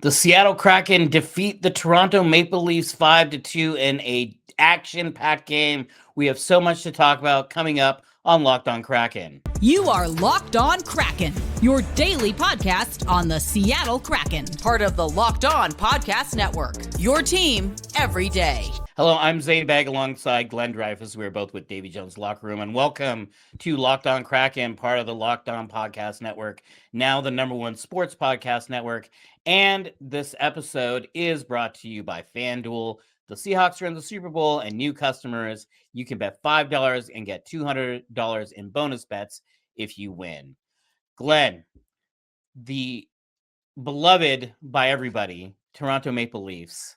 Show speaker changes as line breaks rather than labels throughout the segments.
The Seattle Kraken defeat the Toronto Maple Leafs 5-2 in a action-packed game. We have so much to talk about coming up on Locked On Kraken.
You are Locked On Kraken, your daily podcast on the Seattle Kraken, part of the Locked On Podcast Network, your team every day.
Hello, I'm Zane Bagg alongside Glenn Dreyfus. We're both with Davy Jones Locker Room, and welcome to Locked On Kraken, part of the Locked On Podcast Network, now the #1 sports podcast network. And this episode is brought to you by FanDuel. The Seahawks are in the Super Bowl, and new customers, you can bet $5 and get $200 in bonus bets if you win. Glenn, the beloved by everybody, Toronto Maple Leafs,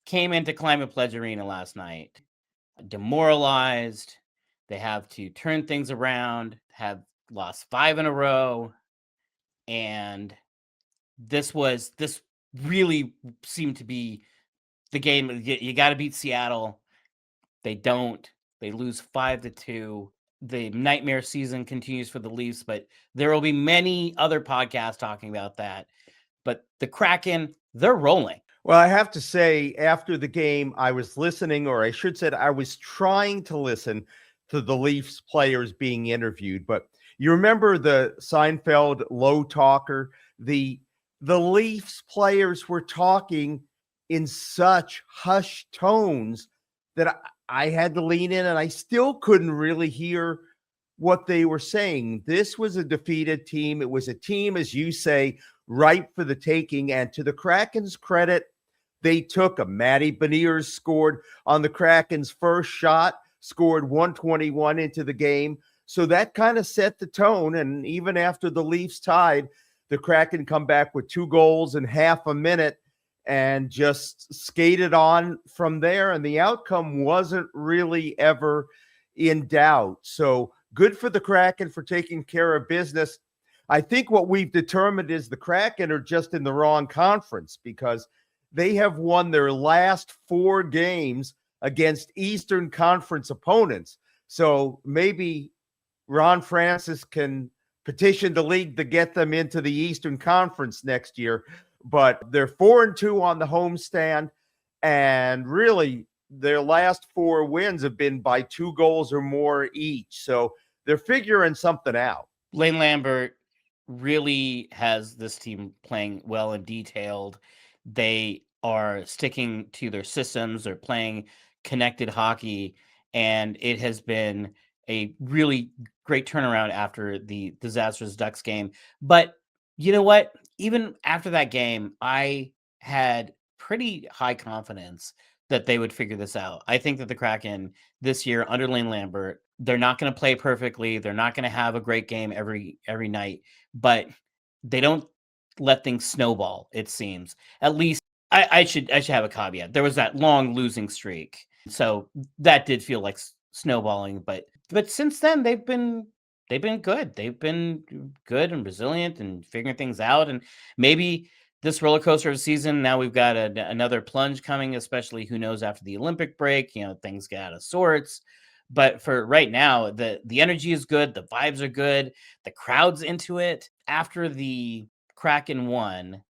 came into Climate Pledge Arena last night, demoralized. They have to turn things around, have lost 5 in a row, and this really seemed to be the game. You got to beat Seattle. They don't. They lose 5-2. The nightmare season continues for the Leafs, but there will be many other podcasts talking about that. But the Kraken, they're rolling.
Well, I have to say, after the game, I was listening, or I should say, I was trying to listen to the Leafs players being interviewed. But you remember the Seinfeld low talker? The Leafs players were talking in such hushed tones that I had to lean in, and I still couldn't really hear what they were saying. This was a defeated team. It was a team, as you say, ripe for the taking. And to the Kraken's credit, they took a Matty Beniers scored on the Kraken's first shot, scored 121 into the game. So that kind of set the tone. And even after the Leafs tied, the Kraken come back with 2 goals in half a minute and just skated on from there. And the outcome wasn't really ever in doubt. So good for the Kraken for taking care of business. I think what we've determined is the Kraken are just in the wrong conference, because they have won their last 4 games against Eastern Conference opponents. So maybe Ron Francis can petition the league to get them into the Eastern Conference next year. But they're 4-2 on the homestand, and really their last 4 wins have been by 2 goals or more each. So they're figuring something out.
Lane Lambert really has this team playing well and detailed. They are sticking to their systems. They're playing connected hockey, and it has been a really great turnaround after the disastrous Ducks game. But you know what? Even after that game, I had pretty high confidence that they would figure this out. I think that the Kraken this year under Lane Lambert, they're not going to play perfectly. They're not going to have a great game every night, but they don't let things snowball, it seems. At least I should have a caveat. There was that long losing streak, so that did feel like snowballing. But since then, they've been good. They've been good and resilient and figuring things out. And maybe this roller coaster of a season, now we've got another plunge coming, especially who knows after the Olympic break. Things get out of sorts. But for right now, the energy is good. The vibes are good. The crowd's into it. After the Kraken won,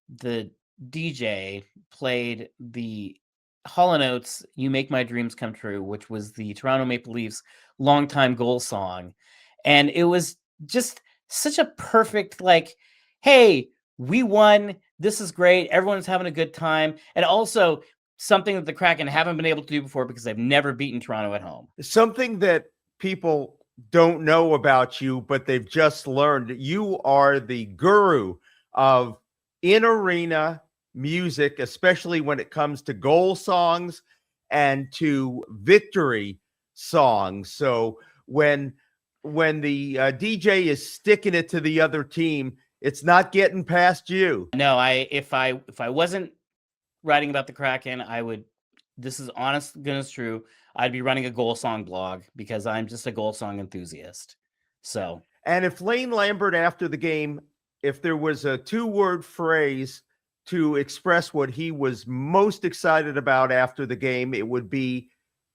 the DJ played the Hall & Oates "You Make My Dreams Come True," which was the Toronto Maple Leafs longtime goal song. And it was just such a perfect, like, hey, we won. This is great. Everyone's having a good time. And also something that the Kraken haven't been able to do before, because they've never beaten Toronto at home.
Something that people don't know about you, but they've just learned. You are the guru of in-arena music, especially when it comes to goal songs and to victory songs. So when the DJ is sticking it to the other team, it's not getting past you.
No, if I wasn't writing about the Kraken, I would. This is honest, goodness true. I'd be running a goal song blog, because I'm just a goal song enthusiast. So,
and if Lane Lambert after the game, if there was a 2-word phrase to express what he was most excited about after the game, it would be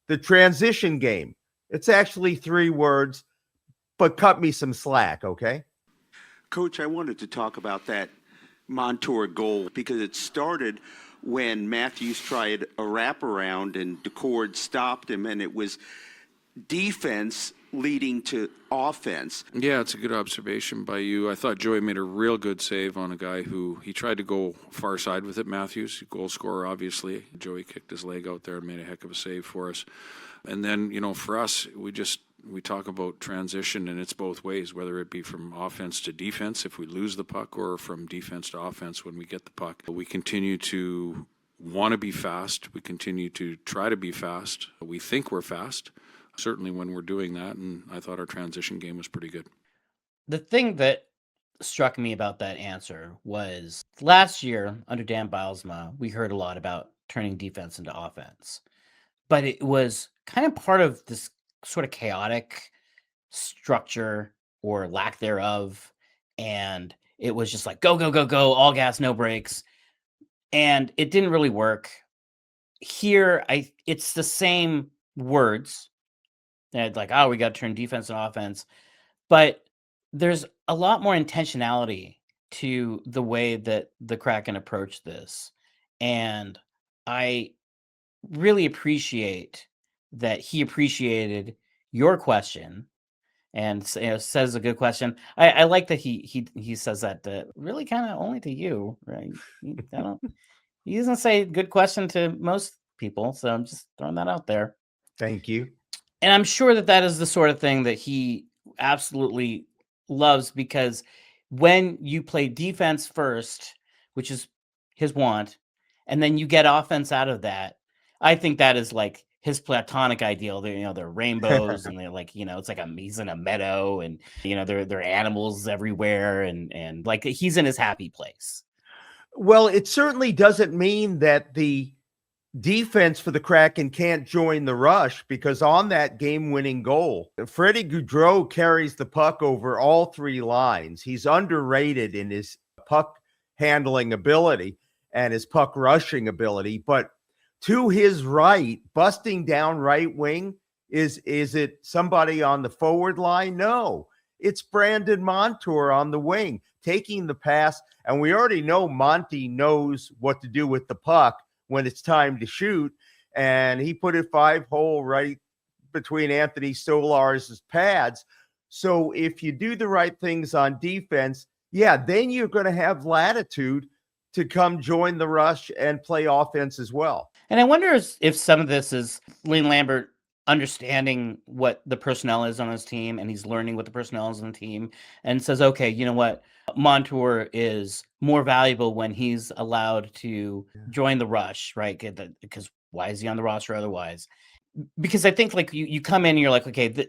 the transition game. It's actually 3 words, but cut me some slack, okay?
Coach, I wanted to talk about that Montour goal, because it started when Matthews tried a wraparound and DeCord stopped him, and it was defense leading to offense.
Yeah, it's a good observation by you. I thought Joey made a real good save on a guy who he tried to go far side with it. Matthews, goal scorer, obviously. Joey kicked his leg out there and made a heck of a save for us. And then, for us, we talk about transition, and it's both ways, whether it be from offense to defense if we lose the puck, or from defense to offense when we get the puck. We continue to want to be fast. We continue to try to be fast. We think we're fast, certainly when we're doing that, and I thought our transition game was pretty good.
The thing that struck me about that answer was last year under Dan Bylsma, we heard a lot about turning defense into offense, but it was kind of part of this sort of chaotic structure or lack thereof. And it was just like, go, go, go, go, all gas, no brakes. And it didn't really work. Here, it's the same words. And like, oh, we got to turn defense and offense. But there's a lot more intentionality to the way that the Kraken approached this. And I really appreciate that he appreciated your question and says a good question. I like that he says that really kind of only to you, right? He doesn't say good question to most people, so I'm just throwing that out there.
Thank you.
And I'm sure that is the sort of thing that he absolutely loves, because when you play defense first, which is his want, and then you get offense out of that, I think that is like his platonic ideal. They're rainbows and they're like, it's like he's in a meadow, and there are animals everywhere, and like he's in his happy place.
Well, it certainly doesn't mean that the defense for the Kraken can't join the rush, because on that game-winning goal, Freddie Gaudreau carries the puck over all three lines. He's underrated in his puck handling ability and his puck rushing ability, but to his right, busting down right wing, is it somebody on the forward line? No, it's Brandon Montour on the wing, taking the pass, and we already know Monty knows what to do with the puck when it's time to shoot, and he put it 5-hole right between Anthony Stolar's pads. So if you do the right things on defense, then you're going to have latitude to come join the rush and play offense as well.
And I wonder if some of this is Lane Lambert understanding what the personnel is on his team, and he's learning what the personnel is on the team, and says, okay, you know what? Montour is more valuable when he's allowed to join the rush, right? Because why is he on the roster otherwise? Because I think like you come in and you're like, okay,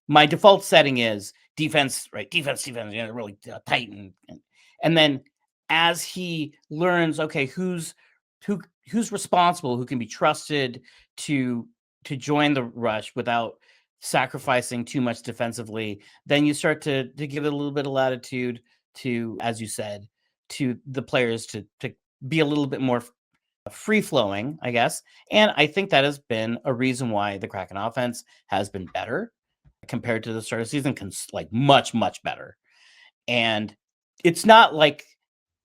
my default setting is defense, right? Defense, really tight. And then as he learns, okay, who's responsible, who can be trusted to join the rush without sacrificing too much defensively, then you start to give it a little bit of latitude to, as you said, to the players to be a little bit more free-flowing, I guess. And I think that has been a reason why the Kraken offense has been better compared to the start of the season, like much, much better. And it's not like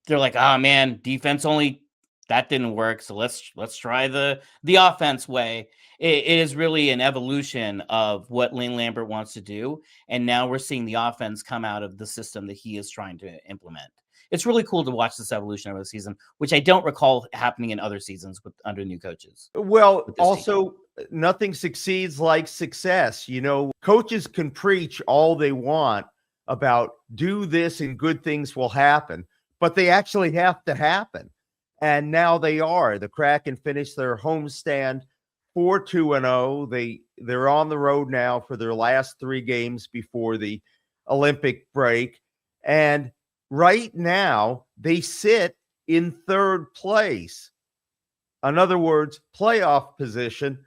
they're like, oh man, defense only, that didn't work, so let's try the offense way. It is really an evolution of what Lane Lambert wants to do, and now we're seeing the offense come out of the system that he is trying to implement. It's really cool to watch this evolution over the season, which I don't recall happening in other seasons under new coaches.
Well, also, nothing succeeds like success. Coaches can preach all they want about do this and good things will happen, but they actually have to happen. And now they are. The Kraken finished their homestand 4-2-0. They're on the road now for their last 3 games before the Olympic break. And right now, they sit in 3rd place. In other words, playoff position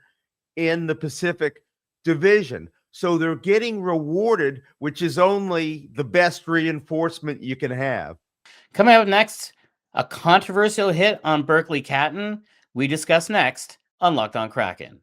in the Pacific Division. So they're getting rewarded, which is only the best reinforcement you can have.
Coming up next, a controversial hit on Berkly Catton. We discuss next on Locked On Kraken.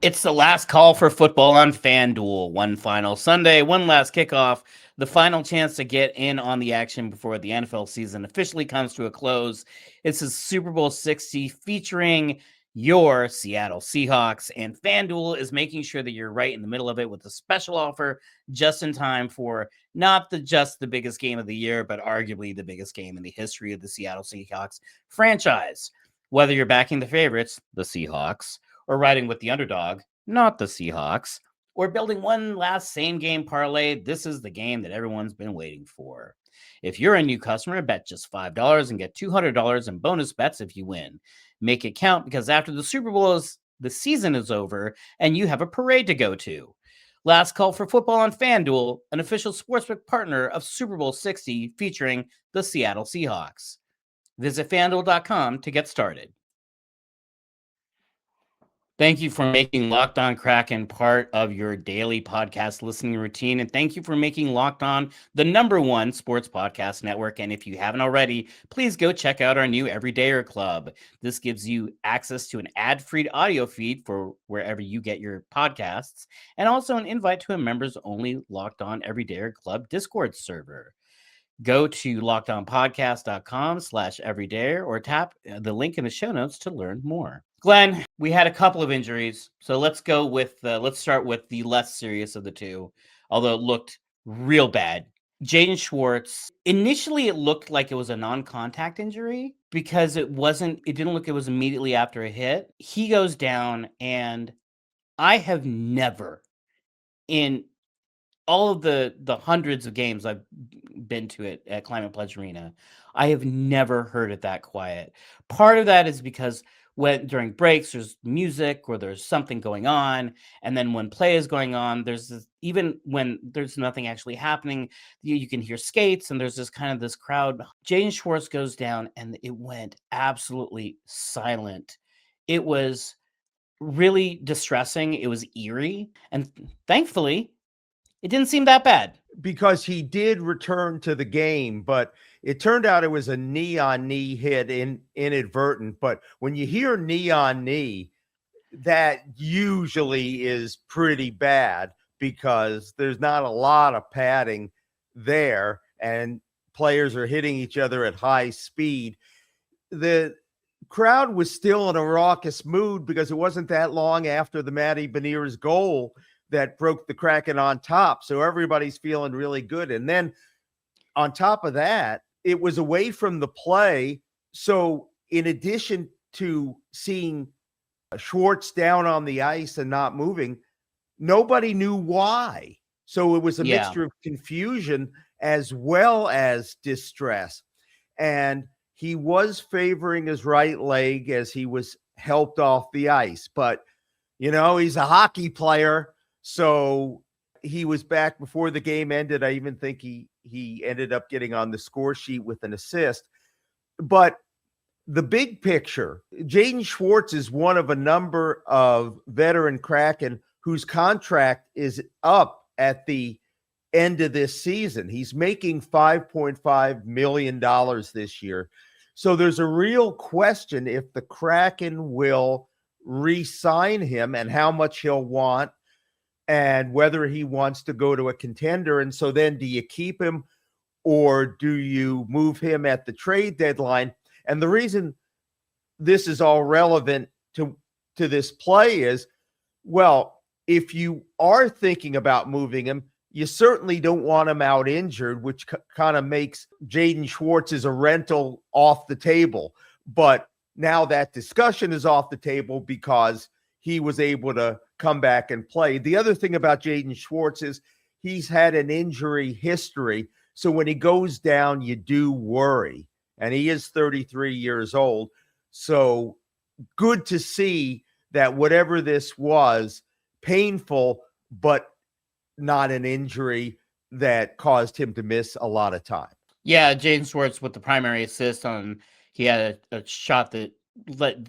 It's the last call for football on FanDuel. One final Sunday, one last kickoff, the final chance to get in on the action before the NFL season officially comes to a close. This is Super Bowl 60 featuring your Seattle Seahawks, and FanDuel is making sure that you're right in the middle of it with a special offer just in time for not just the biggest game of the year, but arguably the biggest game in the history of the Seattle Seahawks franchise. Whether you're backing the favorites, the Seahawks, or riding with the underdog, not the Seahawks, or building one last same game parlay, this is the game that everyone's been waiting for. If you're a new customer, bet just $5 and get $200 in bonus bets if you win. Make it count, because after the Super Bowl the season is over and you have a parade to go to. Last call for football on FanDuel, an official sportsbook partner of Super Bowl 60 featuring the Seattle Seahawks. Visit FanDuel.com to get started. Thank you for making Locked On Kraken part of your daily podcast listening routine. And thank you for making Locked On the #1 sports podcast network. And if you haven't already, please go check out our new Everydayer Club. This gives you access to an ad-free audio feed for wherever you get your podcasts, and also an invite to a members-only Locked On Everydayer Club Discord server. Go to lockedonpodcast.com/everydayer or tap the link in the show notes to learn more. Glenn, we had a couple of injuries, so let's start with the less serious of the two, although it looked real bad. Jaden Schwartz, initially it looked like it was a non-contact injury because it didn't look it was immediately after a hit. He goes down, and I have never, in all of the hundreds of games I've been to it at Climate Pledge Arena, I have never heard it that quiet. Part of that is because during breaks, there's music or there's something going on. And then when play is going on, even when there's nothing actually happening, you can hear skates, and there's this crowd. Jaden Schwartz goes down, and it went absolutely silent. It was really distressing. It was eerie. And thankfully, it didn't seem that bad.
Because he did return to the game, but it turned out it was a knee-on-knee hit inadvertent. But when you hear knee-on-knee, that usually is pretty bad because there's not a lot of padding there, and players are hitting each other at high speed. The crowd was still in a raucous mood because it wasn't that long after the Matty Beniers goal that broke the Kraken on top. So everybody's feeling really good. And then on top of that, it was away from the play. So in addition to seeing Schwartz down on the ice and not moving, nobody knew why. So it was a mixture of confusion as well as distress. And he was favoring his right leg as he was helped off the ice. But, he's a hockey player. So he was back before the game ended. I even think he ended up getting on the score sheet with an assist. But the big picture, Jaden Schwartz is one of a number of veteran Kraken whose contract is up at the end of this season. He's making $5.5 million this year. So there's a real question if the Kraken will re-sign him and how much he'll want, and whether he wants to go to a contender. And so then do you keep him or do you move him at the trade deadline? And the reason this is all relevant to this play is, well, if you are thinking about moving him, you certainly don't want him out injured, which kind of makes Jaden Schwartz as a rental off the table. But now that discussion is off the table because he was able to come back and play. The other thing about Jaden Schwartz is he's had an injury history. So when he goes down, you do worry. And he is 33 years old. So good to see that whatever this was, painful, but not an injury that caused him to miss a lot of time.
Yeah, Jaden Schwartz with the primary assist he had a shot that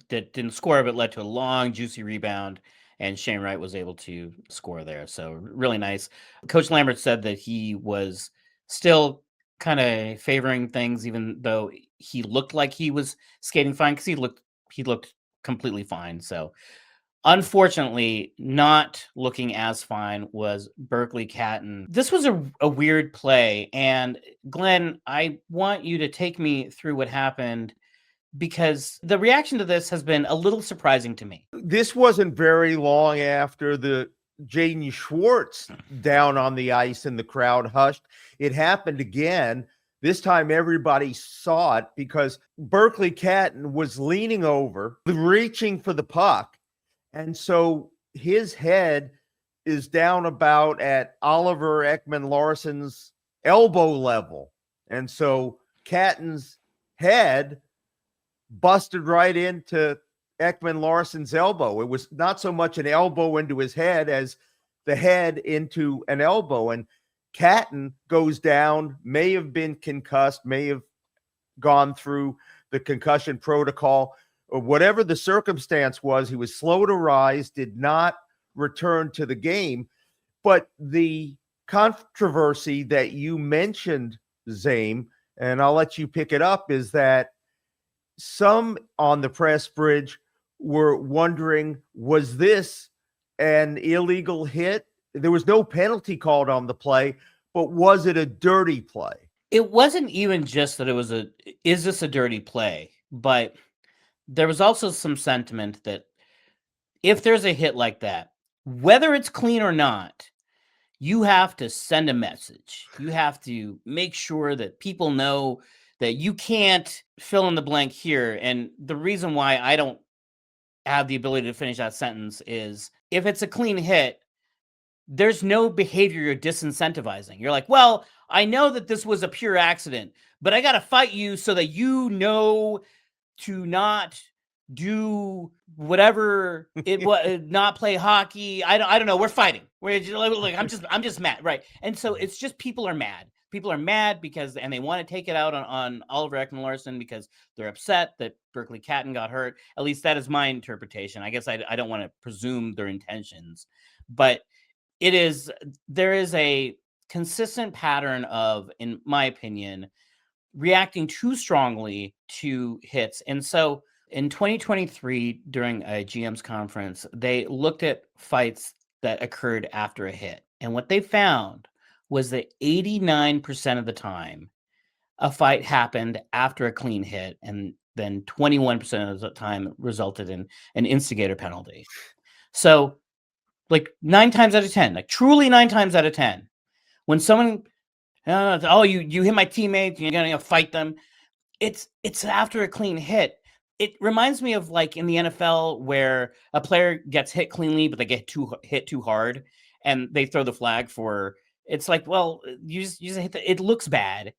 didn't score, but led to a long, juicy rebound, and Shane Wright was able to score there. So really nice. Coach Lambert said that he was still kind of favoring things, even though he looked like he was skating fine, because he looked completely fine. So Unfortunately, not looking as fine was Berkly Catton. This was a weird play. And Glenn, I want you to take me through what happened because the reaction to this has been a little surprising to me.
This wasn't very long after the Jaden Schwartz down on the ice and the crowd hushed. It happened again. This time everybody saw it because Berkly Catton was leaning over, reaching for the puck. And so his head is down about at Oliver Ekman-Larsson's elbow level. And so Catton's head busted right into Ekman-Larsson's elbow. It was not so much an elbow into his head as the head into an elbow. And Catton goes down, may have been concussed, may have gone through the concussion protocol, or whatever the circumstance was. He was slow to rise, did not return to the game. But the controversy that you mentioned, Zame, and I'll let you pick it up, is that some on the press bridge were wondering, was this an illegal hit? There was no penalty called on the play, but was it a dirty play?
It wasn't even just that is this a dirty play? But there was also some sentiment that if there's a hit like that, whether it's clean or not, you have to send a message. You have to make sure that people know that you can't fill in the blank here. And the reason why I don't have the ability to finish that sentence is if it's a clean hit, there's no behavior you're disincentivizing. You're like, well, I know that this was a pure accident, but I got to fight you so that you know to not do whatever it was, not play hockey. I don't know. We're fighting. We're just, like I'm just mad, right? And so it's just people are mad. People are mad because they want to take it out on Oliver Ekman-Larsson because they're upset that Berkly Catton got hurt. At least that is my interpretation. I guess I don't want to presume their intentions, but there is a consistent pattern of, in my opinion, reacting too strongly to hits. And so in 2023, during a GM's conference, they looked at fights that occurred after a hit. And what they found was that 89% of the time, a fight happened after a clean hit, and then 21% of the time resulted in an instigator penalty. So, like 9 times out of 10, like truly 9 times out of 10, when someone, you hit my teammates, you're gonna fight them. It's after a clean hit. It reminds me of like in the NFL where a player gets hit cleanly, but they get hit too hard, and they throw the flag for. It's like, well, you just hit it looks bad,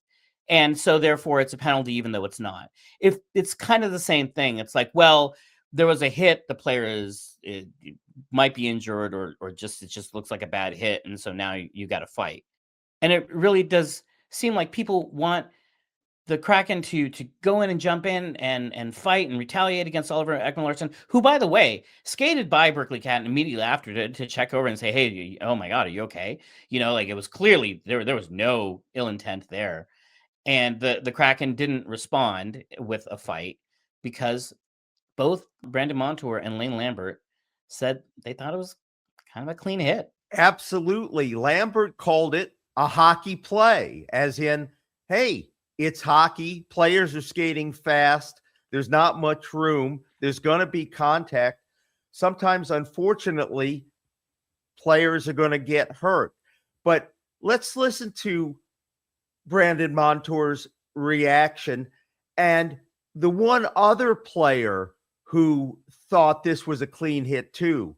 and so therefore it's a penalty, even though it's not. If it's kind of the same thing, it's like, well, there was a hit, the player might be injured, or it just looks like a bad hit, and so now you got to fight. And it really does seem like people want the Kraken to go in and jump in and fight and retaliate against Oliver Ekman-Larsson, who, by the way, skated by Berkly Catton immediately after to check over and say, hey, oh my God, are you okay? Like it was clearly there was no ill intent there. And the Kraken didn't respond with a fight because both Brandon Montour and Lane Lambert said they thought it was kind of a clean hit.
Absolutely. Lambert called it a hockey play, as in, hey, it's hockey. Players are skating fast. There's not much room. There's going to be contact. Sometimes, unfortunately, players are going to get hurt. But let's listen to Brandon Montour's reaction and the one other player who thought this was a clean hit too,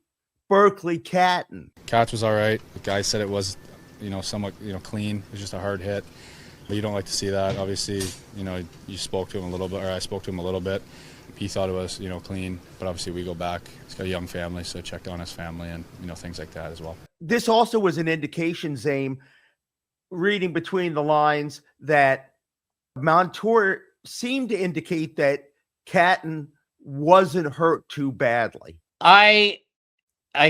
Berkly Catton.
Catch was all right. The guy said it was, somewhat, clean. It was just a hard hit. But you don't like to see that. Obviously, you spoke to him a little bit, or I spoke to him a little bit. He thought it was, clean. But obviously we go back. He's got a young family, so checked on his family and, things like that as well.
This also was an indication, Zame, reading between the lines, that Montour seemed to indicate that Catton wasn't hurt too badly.
I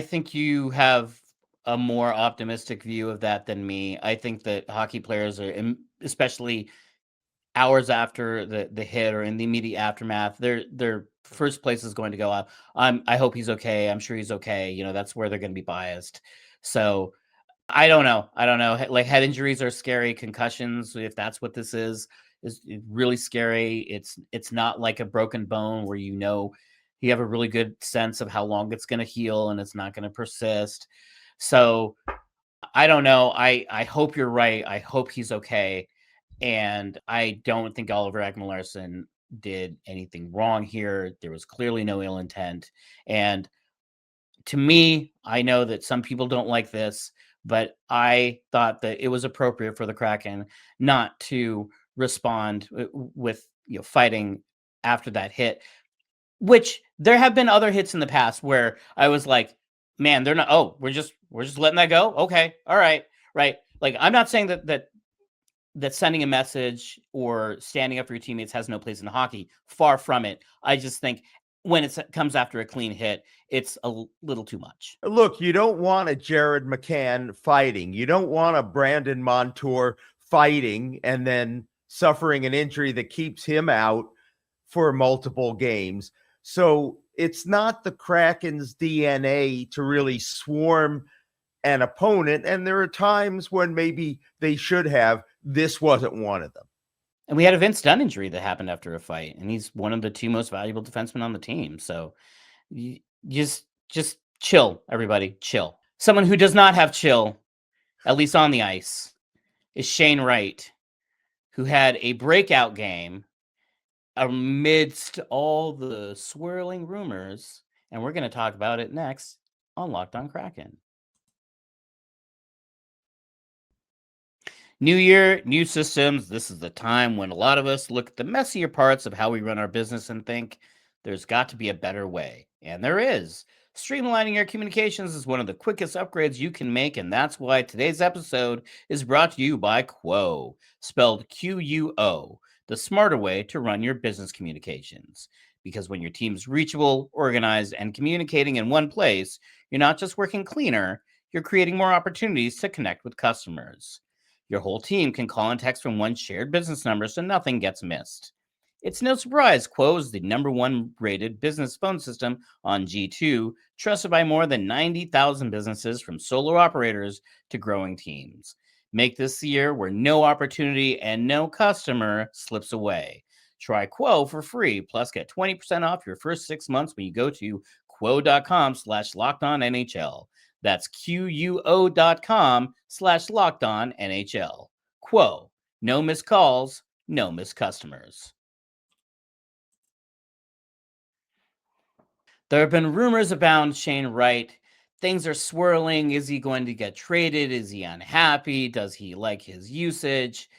think you have a more optimistic view of that than me. I think that hockey players are, especially hours after the hit or in the immediate aftermath, their first place is going to go up. I hope he's okay. I'm sure he's okay. You know, that's where they're going to be biased. So I don't know. Like, head injuries are scary. Concussions, if that's what this is really scary. It's not like a broken bone where you have a really good sense of how long it's going to heal and it's not going to persist. So I don't know. I hope you're right. I hope he's okay. And I don't think Oliver Ekman-Larsson did anything wrong here. There was clearly no ill intent. And to me, I know that some people don't like this, but I thought that it was appropriate for the Kraken not to respond with fighting after that hit, which there have been other hits in the past where I was like, man, they're not, oh, we're just letting that go. Okay. All right. Right. Like, I'm not saying that sending a message or standing up for your teammates has no place in hockey. Far from it. I just think when it comes after a clean hit, it's a little too much.
Look, you don't want a Jared McCann fighting. You don't want a Brandon Montour fighting and then suffering an injury that keeps him out for multiple games. So it's not the Kraken's DNA to really swarm an opponent. And there are times when maybe they should have. This wasn't one of them.
And we had a Vince Dunn injury that happened after a fight, and he's one of the two most valuable defensemen on the team. So just chill, everybody, chill. Someone who does not have chill, at least on the ice, is Shane Wright, who had a breakout game amidst all the swirling rumors, and we're going to talk about it next on Locked On Kraken. New year, new systems. This is the time when a lot of us look at the messier parts of how we run our business and think there's got to be a better way. And there is. Streamlining your communications is one of the quickest upgrades you can make, and that's why today's episode is brought to you by Quo, spelled Quo, the smarter way to run your business communications. Because when your team's reachable, organized, and communicating in one place, you're not just working cleaner, you're creating more opportunities to connect with customers. Your whole team can call and text from one shared business number so nothing gets missed. It's no surprise Quo is the #1 rated business phone system on G2, trusted by more than 90,000 businesses from solo operators to growing teams. Make this the year where no opportunity and no customer slips away. Try Quo for free, plus get 20% off your first 6 months when you go to quo.com/lockedonnhl. That's QUO.com/lockedonnhl. Quo. No missed calls, no missed customers. There have been rumors about Shane Wright. Things are swirling. Is he going to get traded? Is he unhappy? Does he like his usage?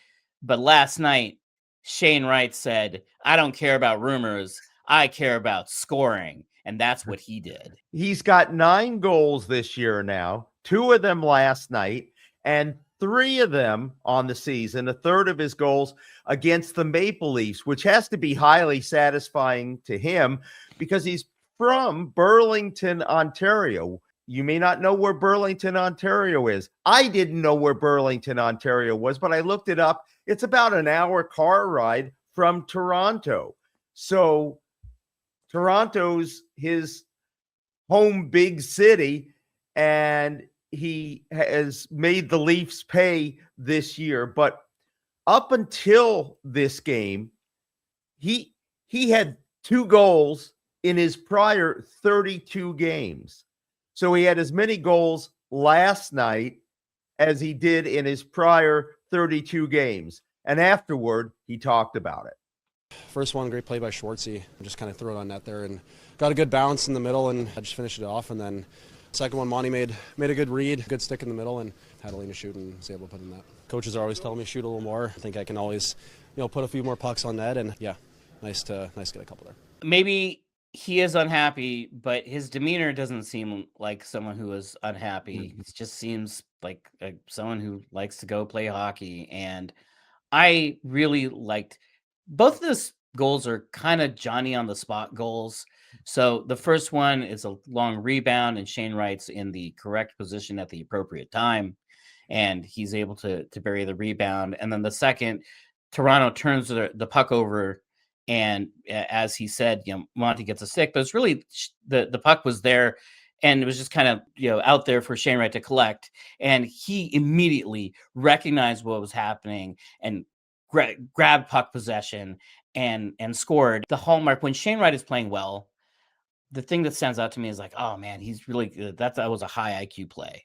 But last night, Shane Wright said, I don't care about rumors. I care about scoring. And that's what he did.
He's got 9 goals this year now, 2 of them last night, and 3 of them on the season, a third of his goals against the Maple Leafs, which has to be highly satisfying to him because he's from Burlington, Ontario. You may not know where Burlington, Ontario is. I didn't know where Burlington, Ontario was, but I looked it up. It's about an hour car ride from Toronto. So Toronto's his home big city, and he has made the Leafs pay this year. But up until this game, he had 2 goals in his prior 32 games. So he had as many goals last night as he did in his prior 32 games. And afterward, he talked about it.
First one, great play by Schwartzy. Just kind of threw it on net there and got a good bounce in the middle, and I just finished it off. And then second one, Monty made a good read, good stick in the middle, and had a lean to shoot and was able to put in that. Coaches are always telling me shoot a little more. I think I can always, put a few more pucks on net, and yeah, nice to get a couple there.
Maybe he is unhappy, but his demeanor doesn't seem like someone who is unhappy. It just seems like someone who likes to go play hockey. And I really liked both of those goals are kind of Johnny on the spot goals. So the first one is a long rebound, and Shane Wright's in the correct position at the appropriate time, and he's able to bury the rebound. And then the second, Toronto turns the puck over, and as he said, Monty gets a stick, but it's really the puck was there, and it was just kind of out there for Shane Wright to collect, and he immediately recognized what was happening and grabbed puck possession and scored. The hallmark when Shane Wright is playing well, the thing that stands out to me is like, oh man, he's really good. That was a high IQ play.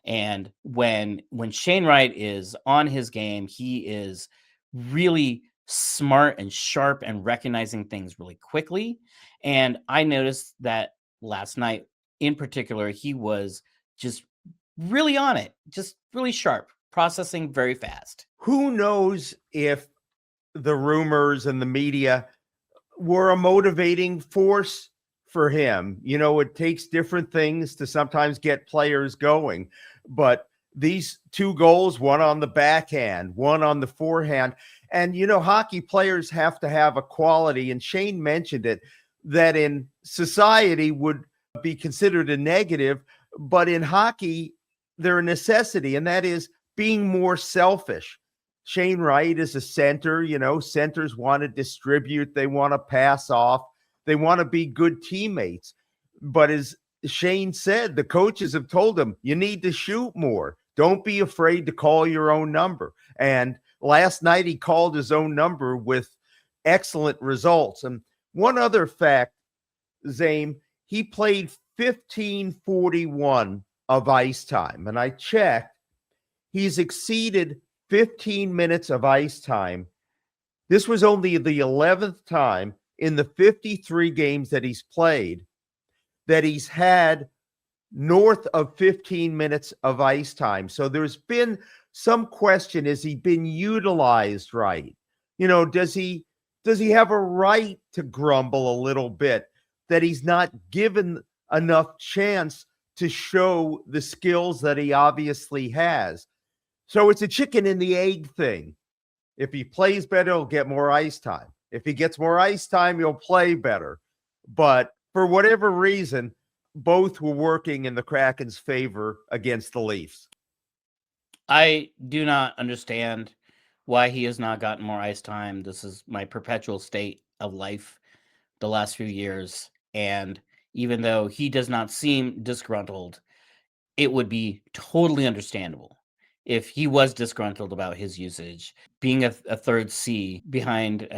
And when Shane Wright is on his game, he is really smart and sharp and recognizing things really quickly. And I noticed that last night in particular, he was just really on it, just really sharp, processing very fast.
Who knows if the rumors and the media were a motivating force for him? It takes different things to sometimes get players going, but these 2 goals, one on the backhand, one on the forehand, and hockey players have to have a quality, and Shane mentioned it, that in society would be considered a negative, but in hockey they're a necessity, and that is being more selfish. Shane Wright is a center. Centers want to distribute, they want to pass off, they want to be good teammates. But as Shane said, the coaches have told him, you need to shoot more. Don't be afraid to call your own number. And last night he called his own number with excellent results. And one other fact, Zane, he played 15:41 of ice time. And I checked, he's exceeded 15 minutes of ice time. This was only the 11th time in the 53 games that he's played that he's had north of 15 minutes of ice time. So there's been some question, has he been utilized right? Does he have a right to grumble a little bit that he's not given enough chance to show the skills that he obviously has? So it's a chicken and the egg thing. If he plays better, he'll get more ice time. If he gets more ice time, he'll play better. But for whatever reason, both were working in the Kraken's favor against the Leafs.
I do not understand why he has not gotten more ice time. This is my perpetual state of life the last few years. And even though he does not seem disgruntled, it would be totally understandable if he was disgruntled about his usage. Being a third C behind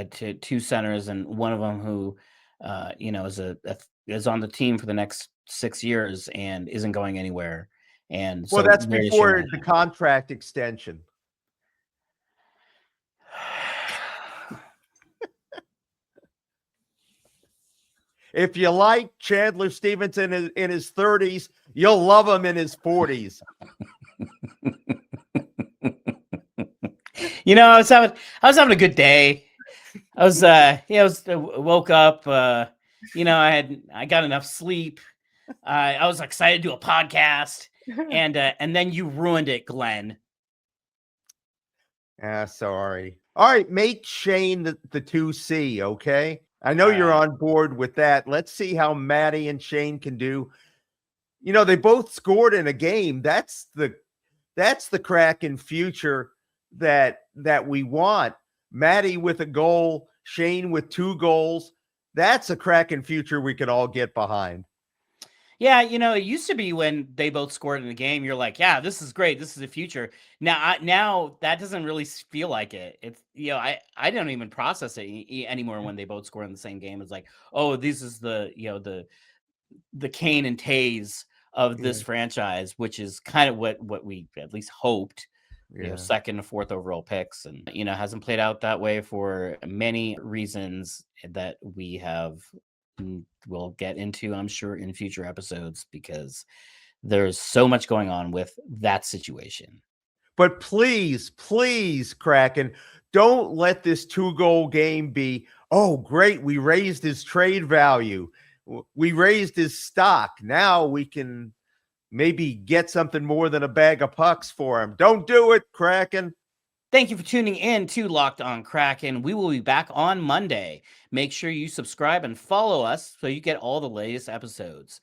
2 centers, and one of them who, is on the team for the next 6 years and isn't going anywhere. And so
that's before the contract extension. If you like Chandler Stevenson in his 30s, you'll love him in his 40s.
I was having a good day. I woke up, I got enough sleep. I was excited to do a podcast, and then you ruined it, Glenn.
Sorry. All right, make Shane the 2C, okay? I know you're on board with that. Let's see how Maddie and Shane can do. They both scored in a game. That's the Kraken future that we want. Maddie with a goal, Shane with 2 goals. That's a Kraken future we could all get behind.
Yeah, it used to be when they both scored in the game, you're like, yeah, this is great. This is the future. Now that doesn't really feel like it. It's, I don't even process it anymore when they both score in the same game. It's like, oh, this is the Kane and Tays of this franchise, which is kind of what we at least hoped. Second and fourth overall picks, and hasn't played out that way for many reasons that we'll get into, I'm sure, in future episodes, because there's so much going on with that situation.
But please, Kraken, don't let this 2-goal game be, oh, great, we raised his trade value. We raised his stock. Now we can maybe get something more than a bag of pucks for him. Don't do it, Kraken.
Thank you for tuning in to Locked on Kraken. We will be back on Monday. Make sure you subscribe and follow us so you get all the latest episodes.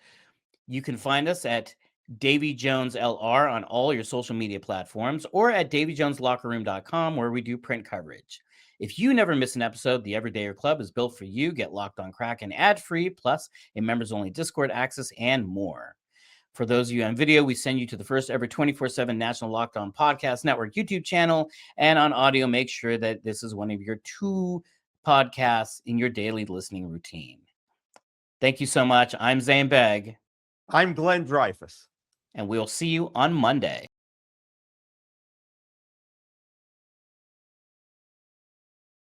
You can find us at Davy Jones LR on all your social media platforms, or at DavyJonesLockerRoom.com, where we do print coverage. If you never miss an episode, the Everydayer Club is built for you. Get Locked On Kraken ad-free, plus a members-only Discord access and more. For those of you on video, we send you to the first ever 24/7 National Locked On Podcast Network YouTube channel. And on audio, make sure that this is one of your 2 podcasts in your daily listening routine. Thank you so much. I'm Zane Begg.
I'm Glenn Dreyfus.
And we'll see you on Monday.